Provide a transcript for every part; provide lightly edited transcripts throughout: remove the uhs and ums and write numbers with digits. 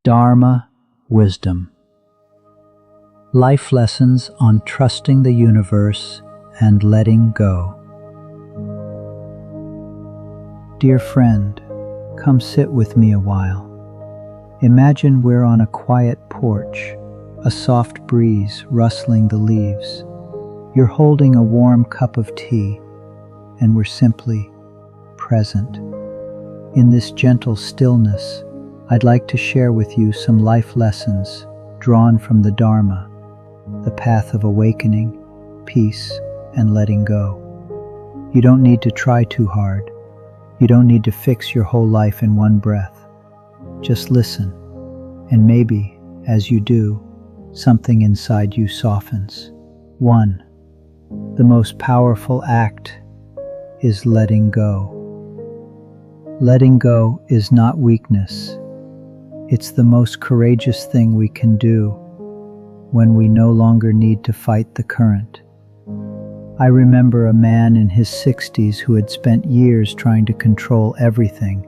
Dharma wisdom. Life lessons on trusting the universe and letting go. Dear friend, come sit with me a while. Imagine we're on a quiet porch, a soft breeze rustling the leaves. You're holding a warm cup of tea, and we're simply present. In this gentle stillness, I'd like to share with you some life lessons drawn from the Dharma, the path of awakening, peace, and letting go. You don't need to try too hard. You don't need to fix your whole life in one breath. Just listen, and maybe, as you do, something inside you softens. 1. The most powerful act is letting go. Letting go is not weakness. It's the most courageous thing we can do when we no longer need to fight the current. I remember a man in his 60s who had spent years trying to control everything: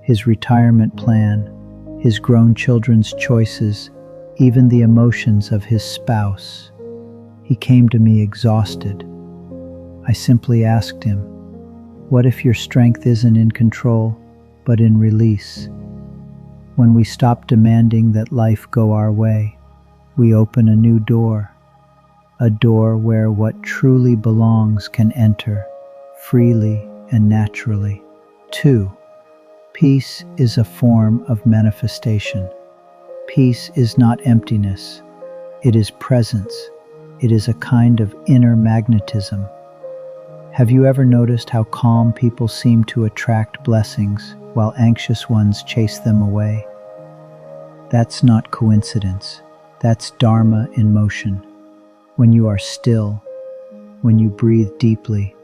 his retirement plan, his grown children's choices, even the emotions of his spouse. He came to me exhausted. I simply asked him, "What if your strength isn't in control, but in release?" When we stop demanding that life go our way, we open a new door, a door where what truly belongs can enter freely and naturally. 2. Peace is a form of manifestation. Peace is not emptiness. It is presence. It is a kind of inner magnetism. Have you ever noticed how calm people seem to attract blessings while anxious ones chase them away? That's not coincidence. That's Dharma in motion. When you are still, when you breathe deeply,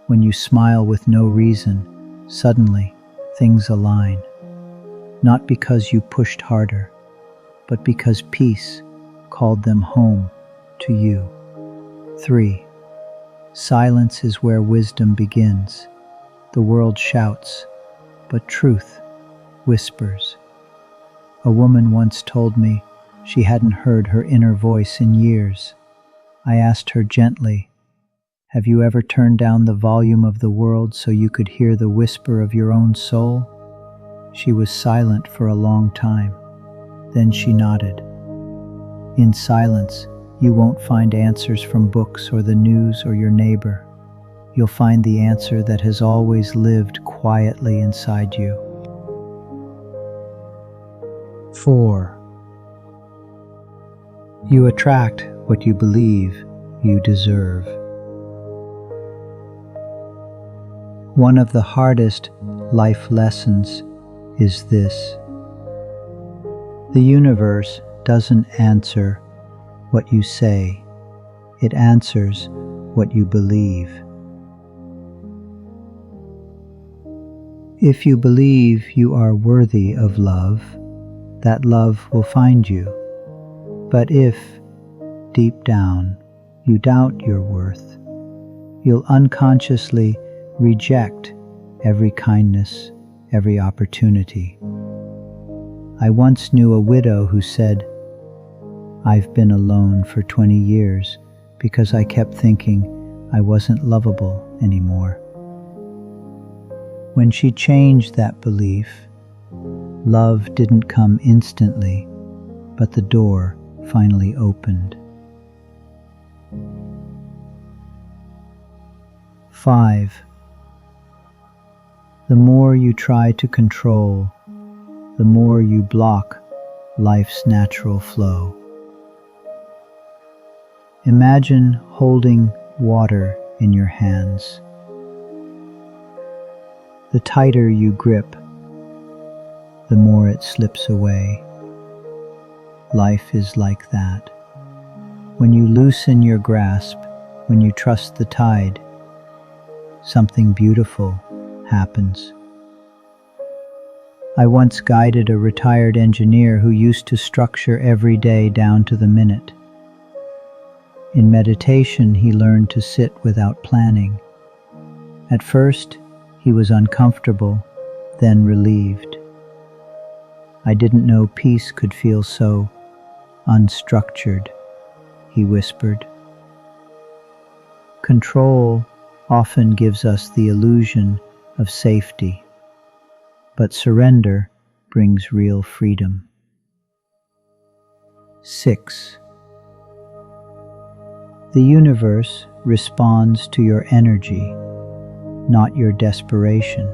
when you smile with no reason, suddenly things align. Not because you pushed harder, but because peace called them home to you. 3. Silence is where wisdom begins. The world shouts, but truth whispers. A woman once told me she hadn't heard her inner voice in years. I asked her gently, "Have you ever turned down the volume of the world so you could hear the whisper of your own soul?" She was silent for a long time. Then she nodded. In silence, you won't find answers from books or the news or your neighbor. You'll find the answer that has always lived quietly inside you. 4. You attract what you believe you deserve. One of the hardest life lessons is this: the universe doesn't answer what you say, it answers what you believe. If you believe you are worthy of love, that love will find you. But if, deep down, you doubt your worth, you'll unconsciously reject every kindness, every opportunity. I once knew a widow who said, "I've been alone for 20 years because I kept thinking I wasn't lovable anymore." When she changed that belief, love didn't come instantly, but the door finally opened. 5. The more you try to control, the more you block life's natural flow. Imagine holding water in your hands. The tighter you grip, the more it slips away. Life is like that. When you loosen your grasp, when you trust the tide, something beautiful happens. I once guided a retired engineer who used to structure every day down to the minute. In meditation, he learned to sit without planning. At first, he was uncomfortable, then relieved. I didn't know peace could feel so unstructured, he whispered. Control often gives us the illusion of safety, but surrender brings real freedom. 6. The universe responds to your energy, not your desperation.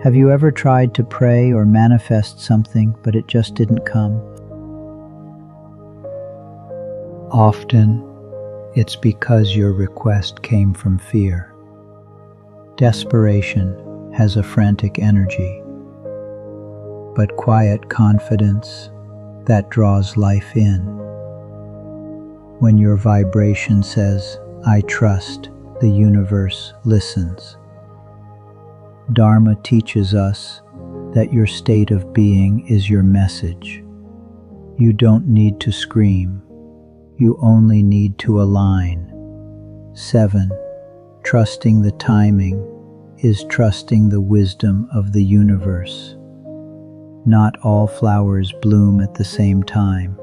Have you ever tried to pray or manifest something, but it just didn't come? Often, it's because your request came from fear. Desperation has a frantic energy, but quiet confidence that draws life in. When your vibration says, I trust, the universe listens. Dharma teaches us that your state of being is your message. You don't need to scream. You only need to align. 7. Trusting the timing is trusting the wisdom of the universe. Not all flowers bloom at the same time.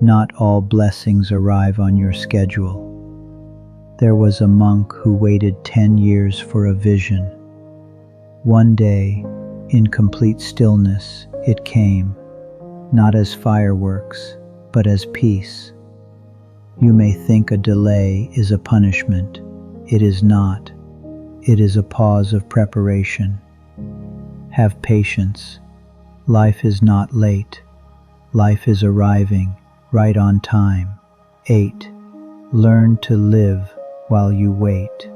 Not all blessings arrive on your schedule. There was a monk who waited 10 years for a vision. One day, in complete stillness, it came, not as fireworks, but as peace. You may think a delay is a punishment. It is not. It is a pause of preparation. Have patience. Life is not late. Life is arriving, right on time. 8. Learn to live while you wait.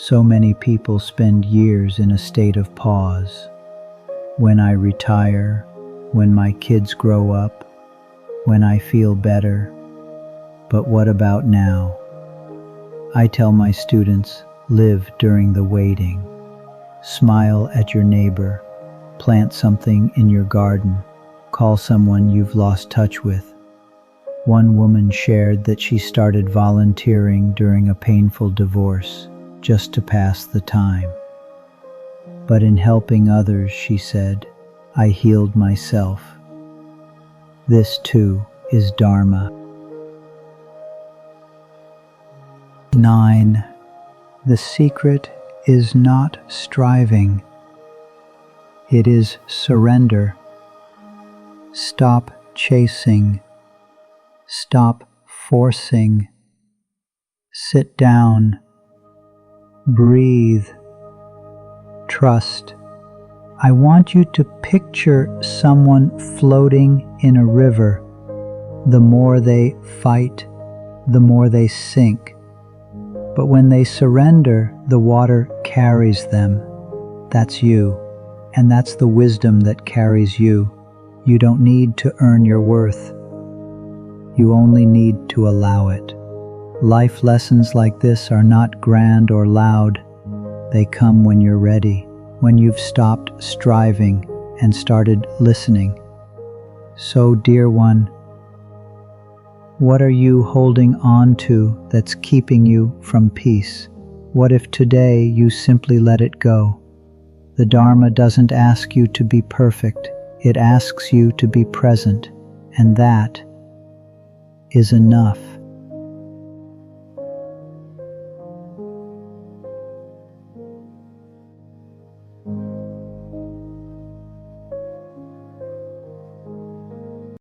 So many people spend years in a state of pause. When I retire, when my kids grow up, when I feel better. But what about now? I tell my students, live during the waiting. Smile at your neighbor. Plant something in your garden. Call someone you've lost touch with. One woman shared that she started volunteering during a painful divorce, just to pass the time. But in helping others, she said, I healed myself. This too is Dharma. 9. The secret is not striving. It is surrender. Stop chasing. Stop forcing. Sit down. Breathe. Trust. I want you to picture someone floating in a river. The more they fight, the more they sink. But when they surrender, the water carries them. That's you. And that's the wisdom that carries you. You don't need to earn your worth. You only need to allow it. Life lessons like this are not grand or loud. They come when you're ready, when you've stopped striving and started listening. So, dear one, what are you holding on to that's keeping you from peace? What if today you simply let it go? The Dharma doesn't ask you to be perfect. It asks you to be present, and that is enough.